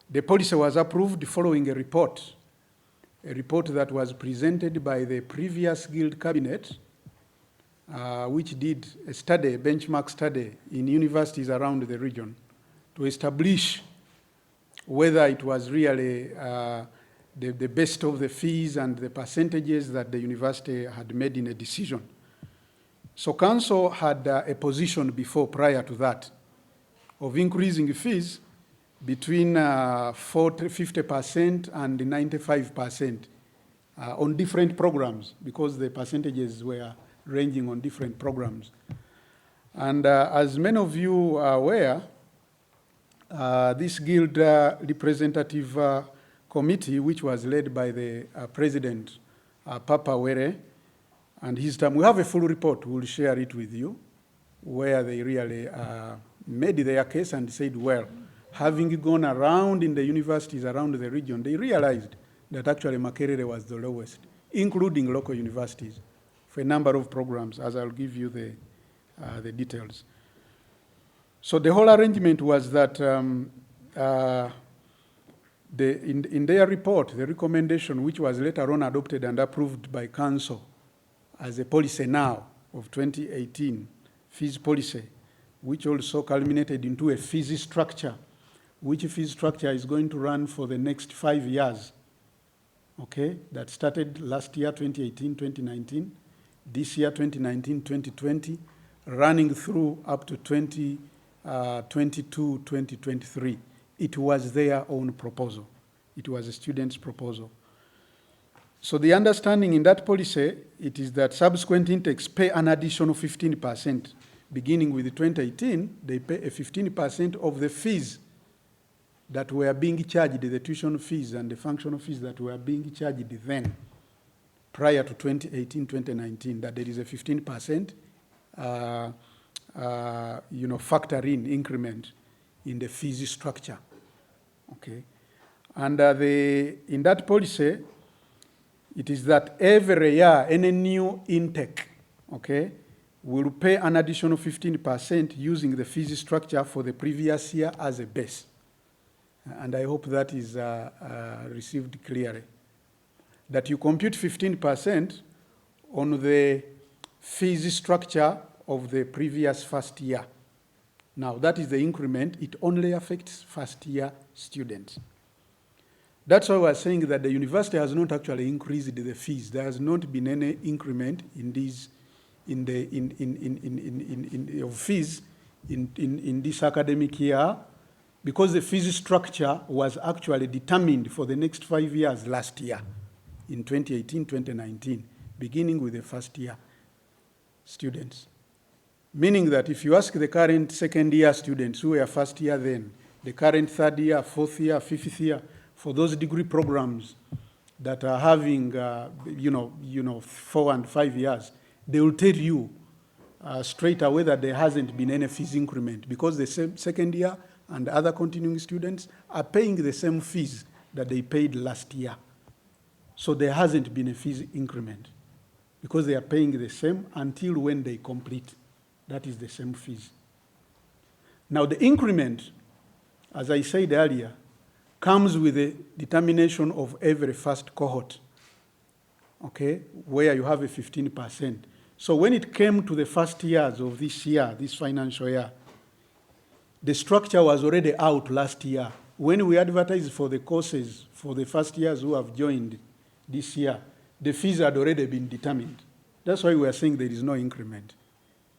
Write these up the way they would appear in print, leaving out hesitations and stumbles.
The policy was approved following a report that was presented by the previous Guild Cabinet, which did a benchmark study in universities around the region to establish whether it was really the best of the fees and the percentages that the university had made in a decision. So council had a position prior to that, of increasing fees between 50% and 95% on different programs, because the percentages were ranging on different programs. And as many of you are aware, this Guild representative committee, which was led by the President, Makerere, and his team, we have a full report, we'll share it with you, where they really made their case and said, well, having gone around in the universities around the region, they realized that actually Makerere was the lowest, including local universities, for a number of programs, as I'll give you the details. So the whole arrangement was that in their report, the recommendation, which was later on adopted and approved by Council as a policy now of 2018, fees policy, which also culminated into a fees structure, which fees structure is going to run for the next 5 years, okay? That started last year, 2018, 2019, this year, 2019, 2020, running through up to 2022, 2023. It was their own proposal. It was a student's proposal. So the understanding in that policy, it is that subsequent intakes pay an additional 15%. Beginning with 2018, they pay a 15% of the fees that were being charged, the tuition fees and the functional fees that were being charged then, prior to 2018, 2019, that there is a 15% factor in increment in the fees structure, okay? And in that policy, it is that every year, any new intake, okay, will pay an additional 15% using the fees structure for the previous year as a base. And I hope that is received clearly. That you compute 15% on the fees structure of the previous first year. Now, that is the increment. It only affects first year students. That's why we're saying that the university has not actually increased the fees. There has not been any increment in these of fees in this academic year, because the fees structure was actually determined for the next 5 years last year, in 2018, 2019, beginning with the first year students. Meaning that if you ask the current second year students who were first year then, the current third year, fourth year, fifth year, for those degree programs that are having, 4 and 5 years, they will tell you straight away that there hasn't been any fees increment, because the same second year and other continuing students are paying the same fees that they paid last year. So there hasn't been a fees increment, because they are paying the same until when they complete. That is the same fees. Now the increment, as I said earlier, comes with the determination of every first cohort, okay, where you have a 15%. So when it came to the first years of this year, this financial year, the structure was already out last year. When we advertised for the courses for the first years who have joined this year, the fees had already been determined. That's why we are saying there is no increment,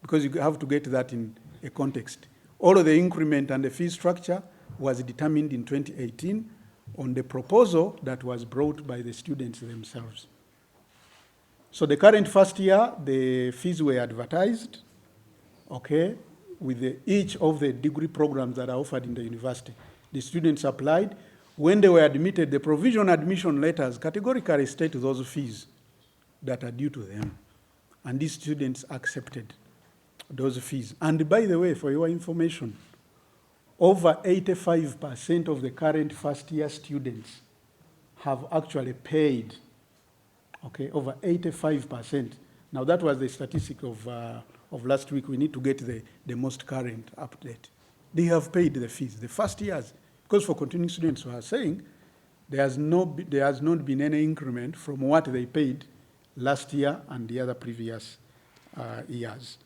because you have to get that in a context. All of the increment and the fee structure was determined in 2018 on the proposal that was brought by the students themselves. So the current first year, the fees were advertised, okay, with each of the degree programs that are offered in the university. The students applied. When they were admitted, the provisional admission letters categorically state those fees that are due to them. And these students accepted those fees. And by the way, for your information, over 85% of the current first year students have actually paid, okay, over 85%. Now that was the statistic of last week. We need to get the most current update. They have paid the fees, the first years, because for continuing students who are saying there has not been any increment from what they paid last year and the other previous years.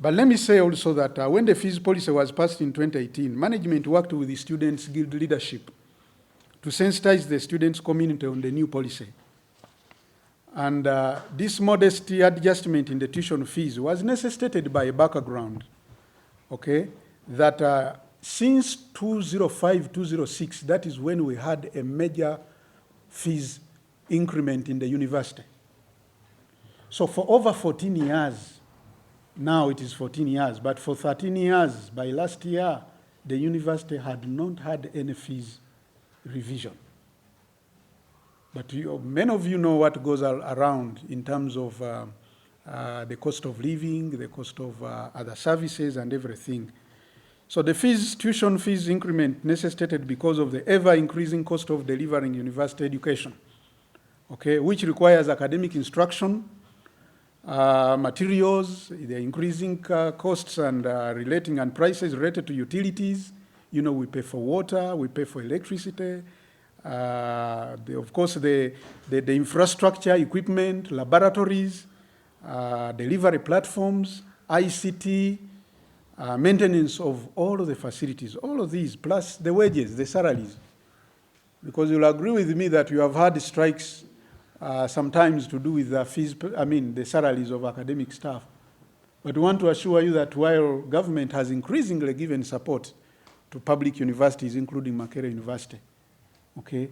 But let me say also that when the fees policy was passed in 2018, management worked with the students' guild leadership to sensitize the students' community on the new policy. And this modest adjustment in the tuition fees was necessitated by a background, okay, that since 2005-2006, that is when we had a major fees increment in the university. So for over 14 years, now it is 14 years, but for 13 years, by last year, the university had not had any fees revision. But many of you know what goes around in terms of the cost of living, the cost of other services and everything. So the tuition fees increment necessitated because of the ever-increasing cost of delivering university education, okay, which requires academic instruction, materials, the increasing costs and relating and prices related to utilities. You know, we pay for water, we pay for electricity, of course, the infrastructure, equipment, laboratories, delivery platforms, ICT, maintenance of all of the facilities, all of these, plus the wages, the salaries. Because you'll agree with me that you have had strikes sometimes to do with the fees, the salaries of academic staff. But we want to assure you that while government has increasingly given support to public universities, including Makerere University, okay,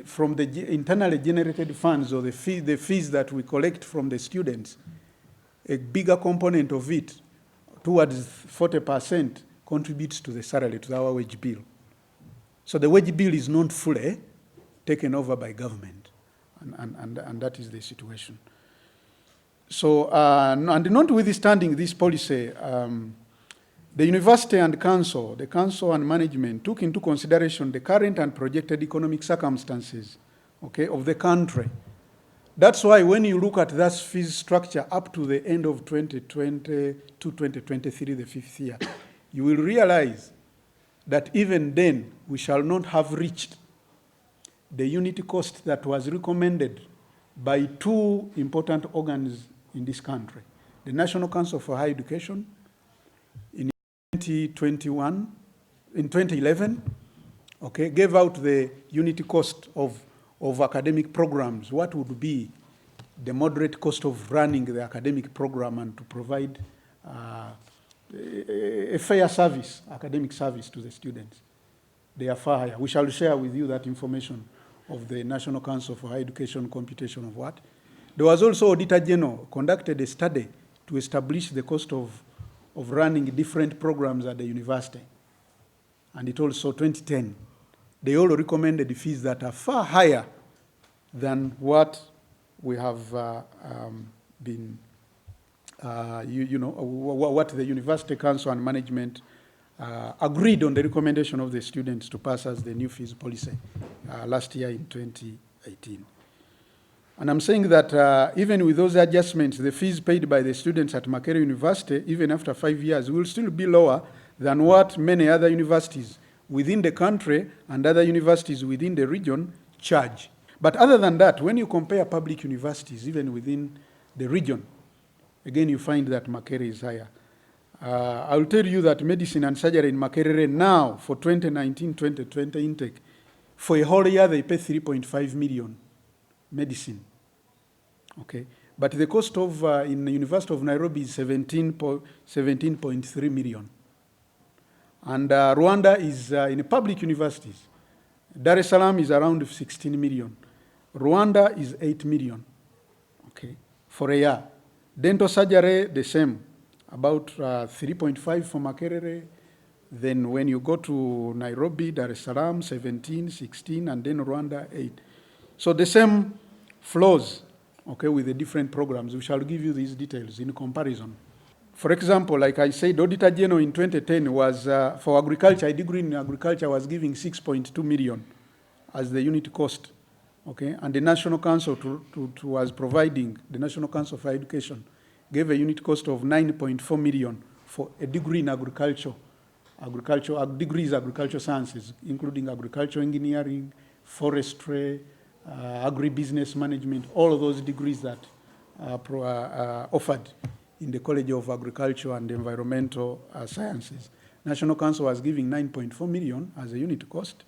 from the internally generated funds or the fees that we collect from the students, a bigger component of it, towards 40%, contributes to the salary, to our wage bill. So the wage bill is not fully taken over by government, and that is the situation. So, and notwithstanding this policy, the university and council, the council and management took into consideration the current and projected economic circumstances, okay, of the country. That's why when you look at that fees structure up to the end of 2020 to 2023, the 5th year, you will realize that even then we shall not have reached the unit cost that was recommended by two important organs in this country. The National Council for Higher Education in 2011, okay, gave out the unit cost of academic programs, what would be the moderate cost of running the academic program and to provide a fair service, academic service to the students. They are far higher. We shall share with you that information of the National Council for Higher Education computation of what. There was also Auditor General conducted a study to establish the cost of running different programs at the university. And it also 2010. They all recommended fees that are far higher than what we have been, what the University Council and management agreed on the recommendation of the students to pass as the new fees policy last year in 2018. And I'm saying that even with those adjustments, the fees paid by the students at Makerere University, even after 5 years, will still be lower than what many other universities within the country and other universities within the region charge. But other than that, when you compare public universities, even within the region, again, you find that Makerere is higher. I'll tell you that medicine and surgery in Makerere now, for 2019-2020 intake, for a whole year, they pay 3.5 million medicine, okay? But the cost of, in the University of Nairobi is 17.3 million. And Rwanda is in public universities. Dar es Salaam is around 16 million. Rwanda is 8 million, okay, for a year. Dental surgery, the same, about 3.5 for Makerere. Then when you go to Nairobi, Dar es Salaam, 17, 16, and then Rwanda, 8. So the same flows, okay, with the different programs. We shall give you these details in comparison. For example, like I said, Auditor General in 2010 was, for agriculture, a degree in agriculture was giving 6.2 million as the unit cost, okay? And the National Council was providing, the National Council for Education gave a unit cost of 9.4 million for a degree in agriculture degrees agricultural sciences, including agricultural engineering, forestry, agribusiness management, all of those degrees that are offered in the College of Agriculture and Environmental Sciences. National Council was giving 9.4 million as a unit cost,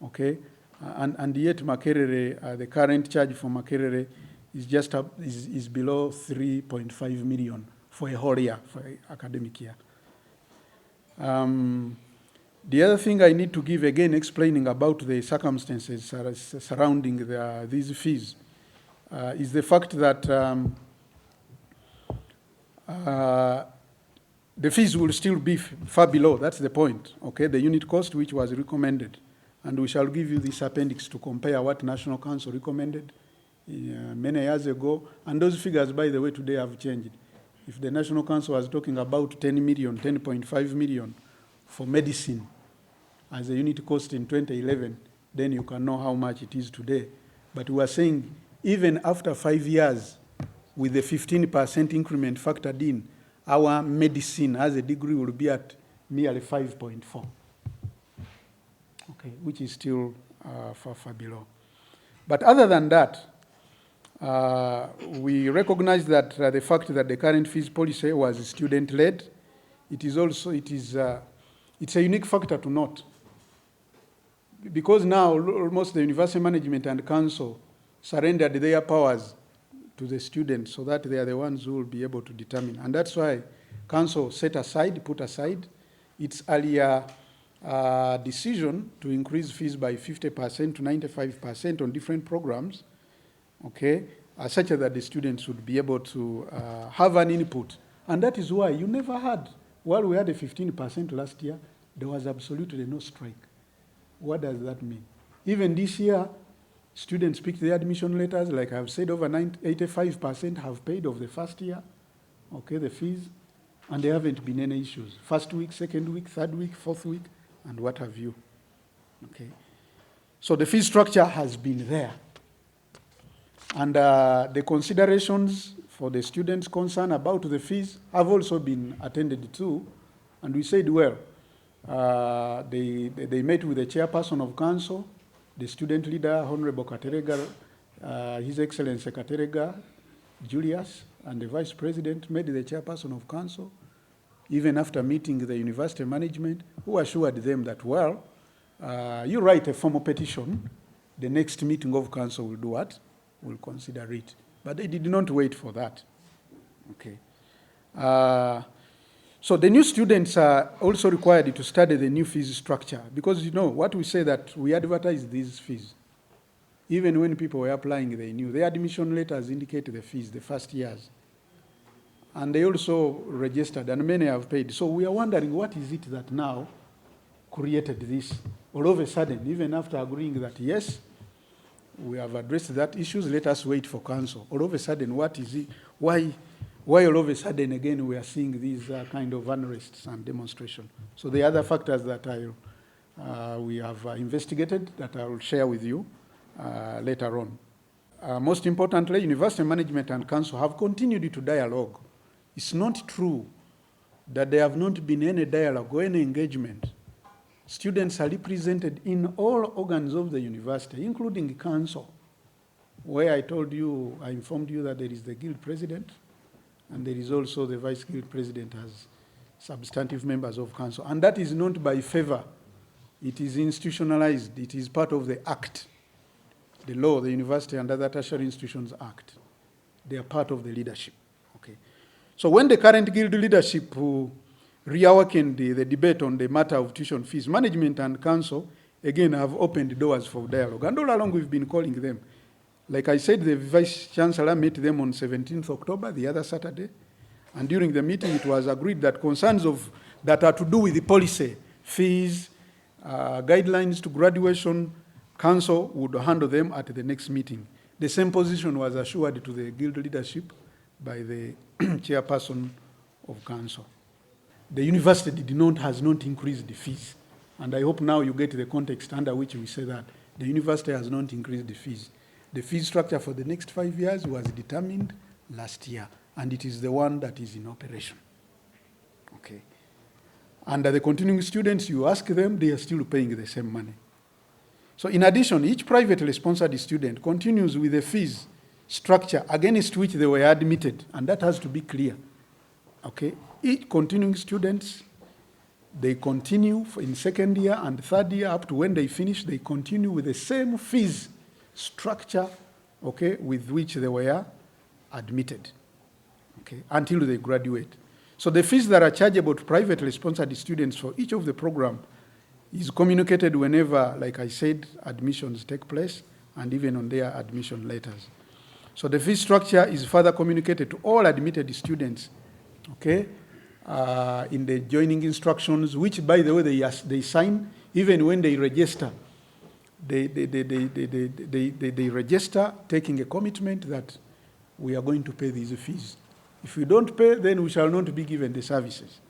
okay? And yet Makerere, the current charge for Makerere is below 3.5 million for a whole year, for an academic year. The other thing I need to give, again, explaining about the circumstances surrounding these fees, is the fact that the fees will still be far below, that's the point, okay, the unit cost which was recommended. And we shall give you this appendix to compare what National Council recommended many years ago. And those figures, by the way, today have changed. If the National Council was talking about 10 million, 10.5 million for medicine as a unit cost in 2011, then you can know how much it is today. But we are saying even after 5 years, with the 15% increment factored in, our medicine as a degree will be at merely 5.4. Okay, which is still far below. But other than that, we recognize that the fact that the current fees policy was student-led, it's a unique factor to note. Because now almost the university management and council surrendered their powers to the students so that they are the ones who will be able to determine. And that's why council put aside its earlier decision to increase fees by 50% to 95% on different programs, okay, such that the students would be able to have an input. And that is why you never had, while we had a 15% last year, there was absolutely no strike. What does that mean? Even this year, students picked their admission letters, like I've said, over 85% have paid of the first year, okay, the fees, and there haven't been any issues. First week, second week, third week, fourth week, and what have you, okay? So the fee structure has been there. And the considerations for the students concerned about the fees have also been attended to, and we said, well, they met with the chairperson of council, the student leader, Honorable Katerega, His Excellency Katerega Julius, and the vice president met the chairperson of council, even after meeting the university management, who assured them that, well, you write a formal petition, the next meeting of council will do what? Will consider it. But they did not wait for that. Okay. So the new students are also required to study the new fees structure, because you know what we say, that we advertise these fees. Even when people were applying, they knew. The admission letters indicate the fees, the first years. And they also registered, and many have paid. So we are wondering, what is it that now created this? All of a sudden, even after agreeing that, yes, we have addressed that issues, let us wait for council. All of a sudden, what is it? Why all of a sudden, again, we are seeing these kind of unrests and demonstration? So the other factors that we have investigated that I will share with you later on. Most importantly, university management and council have continued to dialogue. It's not true that there have not been any dialogue or any engagement. Students are represented in all organs of the university, including council, where I informed you that there is the guild president, and there is also the vice guild president as substantive members of council. And that is not by favor. It is institutionalized. It is part of the act, the law, the University and Other Tertiary Institutions Act. They are part of the leadership. Okay. So when the current guild leadership reawakened the debate on the matter of tuition fees, management and council, again, have opened doors for dialogue. And all along we've been calling them. Like I said, the Vice Chancellor met them on 17th October, the other Saturday. And during the meeting, it was agreed that concerns that are to do with the policy, fees, guidelines to graduation, council would handle them at the next meeting. The same position was assured to the guild leadership by the chairperson of council. The university has not increased the fees. And I hope now you get the context under which we say that. The university has not increased the fees. The fee structure for the next 5 years was determined last year, and it is the one that is in operation. Okay. Under the continuing students, you ask them, they are still paying the same money. So in addition, each privately sponsored student continues with the fees structure against which they were admitted, and that has to be clear. Okay? Each continuing students, they continue in second year and third year up to when they finish, they continue with the same fees structure, okay, with which they were admitted, okay, until they graduate. So the fees that are chargeable to privately sponsored students for each of the program is communicated whenever, like I said, admissions take place, and even on their admission letters. So the fee structure is further communicated to all admitted students, okay, in the joining instructions, which, by the way, they sign even when they register. They register taking a commitment that we are going to pay these fees. If we don't pay, then we shall not be given the services.